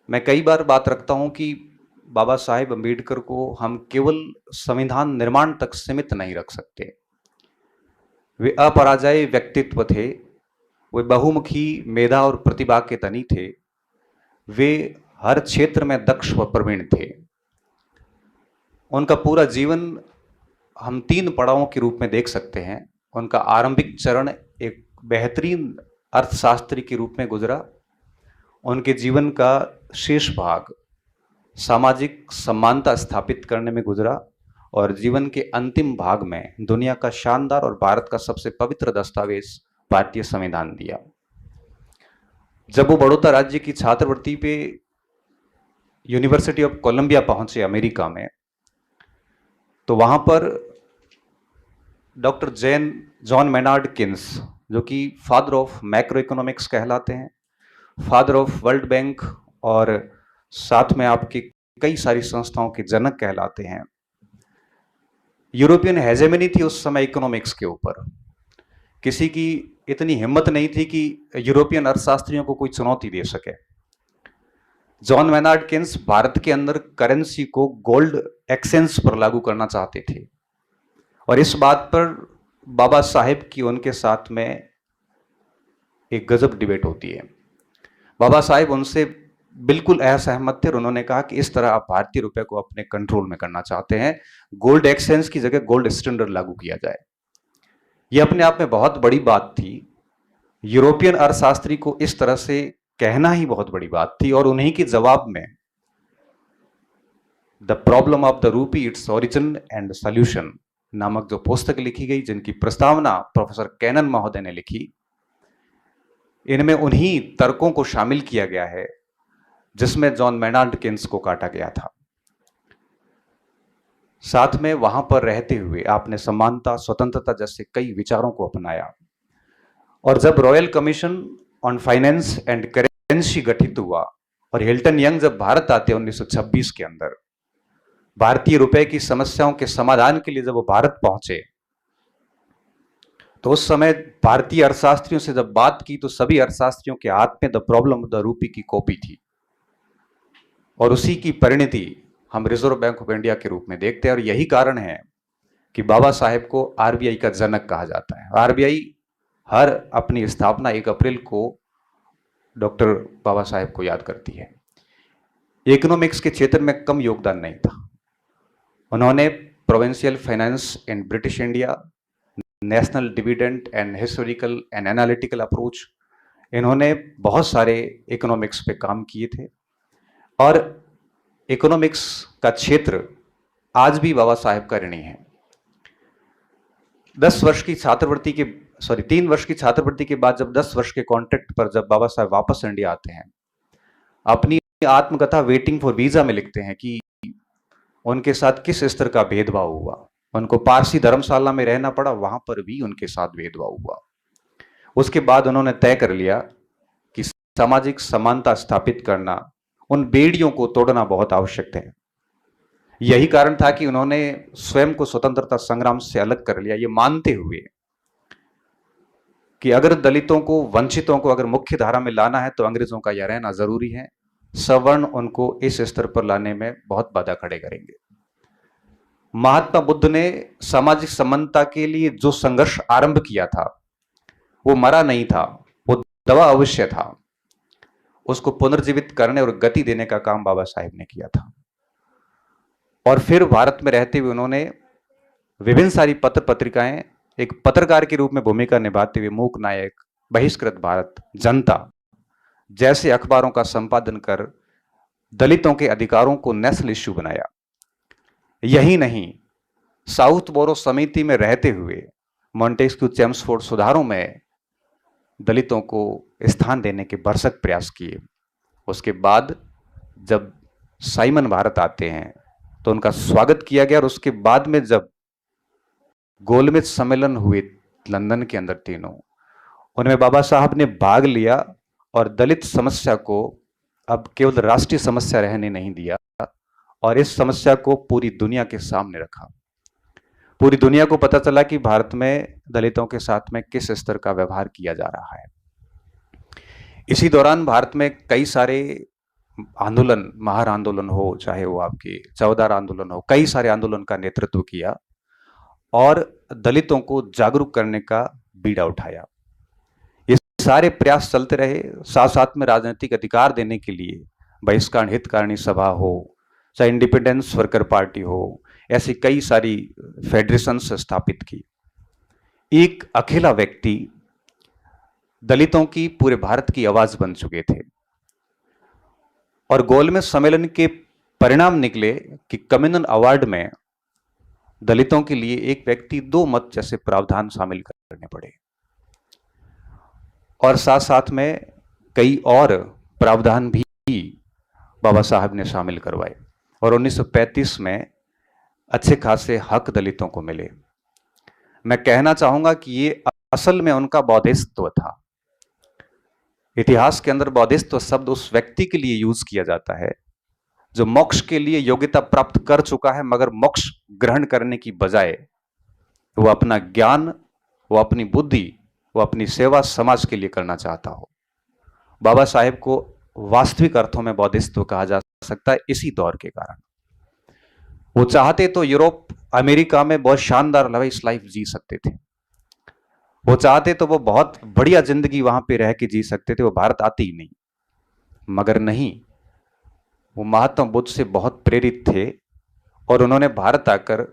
मैं कई बार बात रखता हूं कि बाबा साहेब अम्बेडकर को हम केवल संविधान निर्माण तक सीमित नहीं रख सकते। वे अपराजय व्यक्तित्व थे। वे बहुमुखी मेधा और प्रतिभा के धनी थे। वे हर क्षेत्र में दक्ष व प्रवीण थे। उनका पूरा जीवन हम तीन पड़ावों के रूप में देख सकते हैं। उनका आरंभिक चरण एक बेहतरीन अर्थशास्त्री के रूप में गुजरा। उनके जीवन का शेष भाग सामाजिक समानता स्थापित करने में गुजरा और जीवन के अंतिम भाग में दुनिया का शानदार और भारत का सबसे पवित्र दस्तावेज भारतीय संविधान दिया। जब वो बड़ौदा राज्य की छात्रवृत्ति पे यूनिवर्सिटी ऑफ कोलंबिया पहुंचे अमेरिका में, तो वहां पर डॉक्टर जॉन मेनार्ड किन्स, जो कि फादर ऑफ मैक्रो इकोनॉमिक्स कहलाते हैं, फादर ऑफ वर्ल्ड बैंक और साथ में आपकी कई सारी संस्थाओं के जनक कहलाते हैं। यूरोपियन हेजेमनी थी उस समय इकोनॉमिक्स के ऊपर। किसी की इतनी हिम्मत नहीं थी कि यूरोपियन अर्थशास्त्रियों को कोई चुनौती दे सके। जॉन मेनार्ड किन्स भारत के अंदर करेंसी को गोल्ड एक्सचेंज पर लागू करना चाहते थे और इस बात पर बाबा साहेब की उनके साथ में एक गजब डिबेट होती है। बाबा साहेब उनसे बिल्कुल असहमत थे और उन्होंने कहा कि इस तरह आप भारतीय रुपए को अपने कंट्रोल में करना चाहते हैं, गोल्ड एक्सचेंज की जगह गोल्ड स्टैंडर्ड लागू किया जाए। यह अपने आप में बहुत बड़ी बात थी। यूरोपियन अर्थशास्त्री को इस तरह से कहना ही बहुत बड़ी बात थी और उन्हीं के जवाब में the problem of the rupee, its origin and solution नामक जो पुस्तक लिखी गई, जिनकी प्रस्तावना प्रोफेसर कैनन महोदय ने लिखी, इनमें उन्हीं तर्कों को शामिल किया गया है जिसमें जॉन मेनार्ड किन्स को काटा गया था। साथ में वहां पर रहते हुए आपने समानता, स्वतंत्रता जैसे कई विचारों को अपनाया और जब royal commission on finance and currency गठित हुआ और हिल्टन यंग जब भारत आते 1926 के अंदर, भारतीय रुपए की समस्याओं के समाधान के लिए जब वो भारत पहुंचे, तो उस समय भारतीय अर्थशास्त्रियों से जब बात की तो सभी अर्थशास्त्रियों के हाथ में the problem of the rupee की कॉपी थी और उसी की परिणति हम रिजर्व बैंक ऑफ इंडिया के रूप में देखते हैं। और यही कारण है कि बाबा साहेब को आरबीआई का जनक कहा जाता है। आरबीआई हर अपनी स्थापना 1 अप्रैल को डॉक्टर बाबा साहेब को याद करती है। इकोनॉमिक्स के क्षेत्र में कम योगदान नहीं था। उन्होंने provincial finance in British India, national dividend and historical and analytical approach, इन्होंने बहुत सारे इकोनॉमिक्स पे काम किए थे और इकोनॉमिक्स का क्षेत्र आज भी बाबा साहेब का ऋणी है। 3 वर्ष की छात्रवृत्ति के बाद जब 10 वर्ष के कॉन्ट्रैक्ट पर जब बाबा साहेब वापस इंडिया आते हैं, अपनी आत्मकथा वेटिंग फॉर वीजा में लिखते हैं कि उनके साथ किस स्तर का भेदभाव हुआ। उनको पारसी धर्मशाला में रहना पड़ा, वहां पर भी उनके साथ भेदभाव हुआ। उसके बाद उन्होंने तय कर लिया कि सामाजिक समानता स्थापित करना, उन बेड़ियों को तोड़ना बहुत आवश्यक है। यही कारण था कि उन्होंने स्वयं को स्वतंत्रता संग्राम से अलग कर लिया, ये मानते हुए कि अगर दलितों को, वंचितों को अगर मुख्य धारा में लाना है तो अंग्रेजों का यह रहना जरूरी है। सवर्ण उनको इस स्तर पर लाने में बहुत बाधा खड़े करेंगे। महात्मा बुद्ध ने सामाजिक समानता के लिए जो संघर्ष आरंभ किया था वो मरा नहीं था, वो दवा अवश्य था। उसको पुनर्जीवित करने और गति देने का काम बाबा साहेब ने किया था। और फिर भारत में रहते हुए उन्होंने विभिन्न सारी पत्र पत्रिकाएं, एक पत्रकार के रूप में भूमिका निभाते हुए मूक नायक, बहिष्कृत भारत, जनता जैसे अखबारों का संपादन कर दलितों के अधिकारों को नेशनल इश्यू बनाया। यही नहीं, साउथ बोरो समिति में रहते हुए मॉन्टेस्क्यू चेम्सफोर्ड सुधारों में दलितों को स्थान देने के भरसक प्रयास किए। उसके बाद जब साइमन भारत आते हैं तो उनका स्वागत किया गया और उसके बाद में जब गोलमेज सम्मेलन हुए लंदन के अंदर तीनों, उनमें बाबा साहब ने भाग लिया और दलित समस्या को अब केवल राष्ट्रीय समस्या रहने नहीं दिया और इस समस्या को पूरी दुनिया के सामने रखा। पूरी दुनिया को पता चला कि भारत में दलितों के साथ में किस स्तर का व्यवहार किया जा रहा है। इसी दौरान भारत में कई सारे आंदोलन, महार आंदोलन हो, चाहे वो आपकी चौदार आंदोलन हो, कई सारे आंदोलन का नेतृत्व किया और दलितों को जागरूक करने का बीड़ा उठाया। ये सारे प्रयास चलते रहे, साथ साथ में राजनीतिक अधिकार देने के लिए बहिष्कार हितकारिणी सभा हो, चाहे इंडिपेंडेंस वर्कर पार्टी हो, ऐसी कई सारी फेडरेशन स्थापित की। एक अकेला व्यक्ति दलितों की पूरे भारत की आवाज बन चुके थे और गोलमेज सम्मेलन के परिणाम निकले कि कम्युनल अवार्ड में दलितों के लिए एक व्यक्ति 2 मत जैसे प्रावधान शामिल करने पड़े और साथ साथ में कई और प्रावधान भी बाबा साहब ने शामिल करवाए और 1935 में अच्छे खासे हक दलितों को मिले। मैं कहना चाहूंगा कि ये असल में उनका बौद्धिस्त्व था। इतिहास के अंदर बौद्धिस्त्व शब्द उस व्यक्ति के लिए यूज किया जाता है जो मोक्ष के लिए योग्यता प्राप्त कर चुका है, मगर मोक्ष ग्रहण करने की बजाय वो अपना ज्ञान, वो अपनी बुद्धि, वो अपनी सेवा समाज के लिए करना चाहता हो। बाबा साहेब को वास्तविक अर्थों में बौद्धिस्त्व कहा जा सकता है इसी दौर के कारण। वो चाहते तो यूरोप, अमेरिका में बहुत शानदार लवाइस लाइफ जी सकते थे, वो चाहते तो वो बहुत बढ़िया जिंदगी वहां पे रह के जी सकते थे, वो भारत आते ही नहीं। मगर नहीं, वो महात्मा बुद्ध से बहुत प्रेरित थे और उन्होंने भारत आकर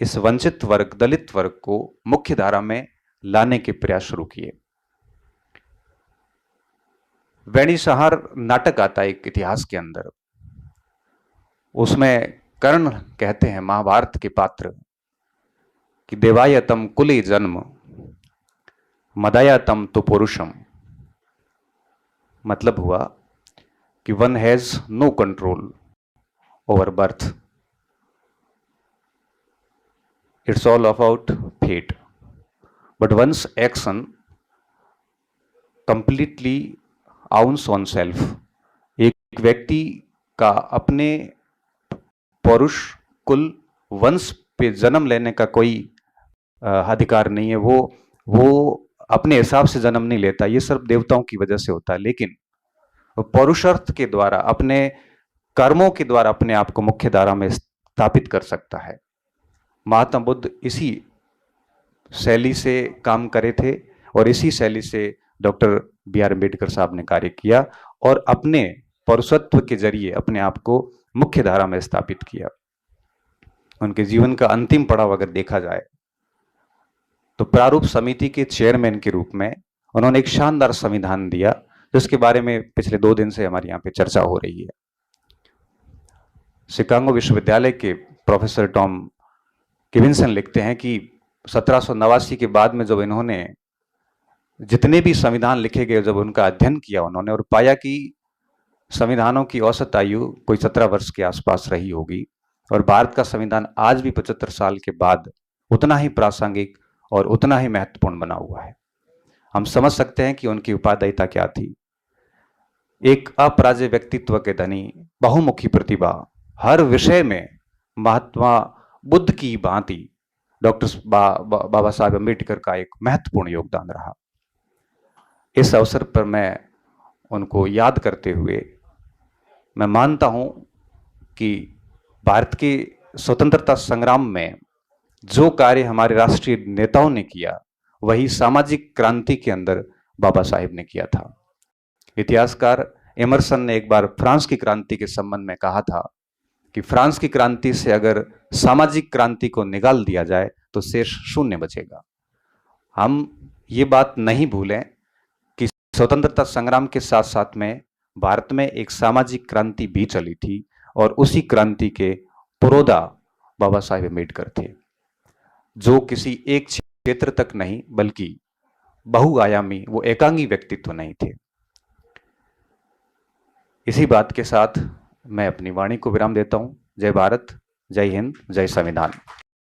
इस वंचित वर्ग, दलित वर्ग को मुख्य धारा में लाने के प्रयास शुरू किए। वैनिसहार नाटक आता है एक इतिहास के अंदर, उसमें कर्ण कहते हैं महाभारत के पात्र कि देवायतम कुले जन्म मदायातम तो पुरुषम। मतलब हुआ कि one has no control over birth, it's all about fate, but once action completely ounce on self. एक व्यक्ति का अपने पौरुष, कुल, वंश पे जन्म लेने का कोई अधिकार नहीं है। वो अपने हिसाब से जन्म नहीं लेता, ये सिर्फ देवताओं की वजह से होता है, लेकिन पौरुषार्थ के द्वारा, अपने कर्मों के द्वारा अपने आप को मुख्य धारा में स्थापित कर सकता है। महात्मा बुद्ध इसी शैली से काम करे थे और इसी शैली से डॉक्टर बी.आर. अम्बेडकर साहब ने कार्य किया और अपने पौरुषत्व के जरिए अपने आप को मुख्य धारा में स्थापित किया। उनके जीवन का अंतिम पड़ाव अगर देखा जाए तो प्रारूप समिति के चेयरमैन के रूप में उन्होंने एक शानदार संविधान दिया, जिसके बारे में पिछले 2 दिन से हमारे यहाँ पे चर्चा हो रही है। शिकागो विश्वविद्यालय के प्रोफेसर टॉम किविंसन लिखते हैं कि 1789 के बाद में जब इन्होंने जितने भी संविधान लिखे गए, जब उनका अध्ययन किया उन्होंने और पाया कि संविधानों की औसत आयु कोई 17 वर्ष के आसपास रही होगी और भारत का संविधान आज भी 75 साल के बाद उतना ही प्रासंगिक और उतना ही महत्वपूर्ण बना हुआ है। हम समझ सकते हैं कि उनकी उपादेयता क्या थी। एक अपराजय व्यक्तित्व के धनी, बहुमुखी प्रतिभा, हर विषय में महात्मा बुद्ध की भांति डॉक्टर बाबा साहब अम्बेडकर का एक महत्वपूर्ण योगदान रहा। इस अवसर पर मैं उनको याद करते हुए मैं मानता हूं कि भारत के स्वतंत्रता संग्राम में जो कार्य हमारे राष्ट्रीय नेताओं ने किया, वही सामाजिक क्रांति के अंदर बाबा साहेब ने किया था। इतिहासकार एमरसन ने एक बार फ्रांस की क्रांति के संबंध में कहा था कि फ्रांस की क्रांति से अगर सामाजिक क्रांति को निकाल दिया जाए तो शेष शून्य बचेगा। हम ये बात नहीं भूलें कि स्वतंत्रता संग्राम के साथ साथ में भारत में एक सामाजिक क्रांति भी चली थी और उसी क्रांति के पुरोधा बाबा साहेब अम्बेडकर थे, जो किसी एक क्षेत्र तक नहीं बल्कि बहुआयामी, वो एकांगी व्यक्तित्व नहीं थे। इसी बात के साथ मैं अपनी वाणी को विराम देता हूं। जय भारत, जय हिंद, जय संविधान।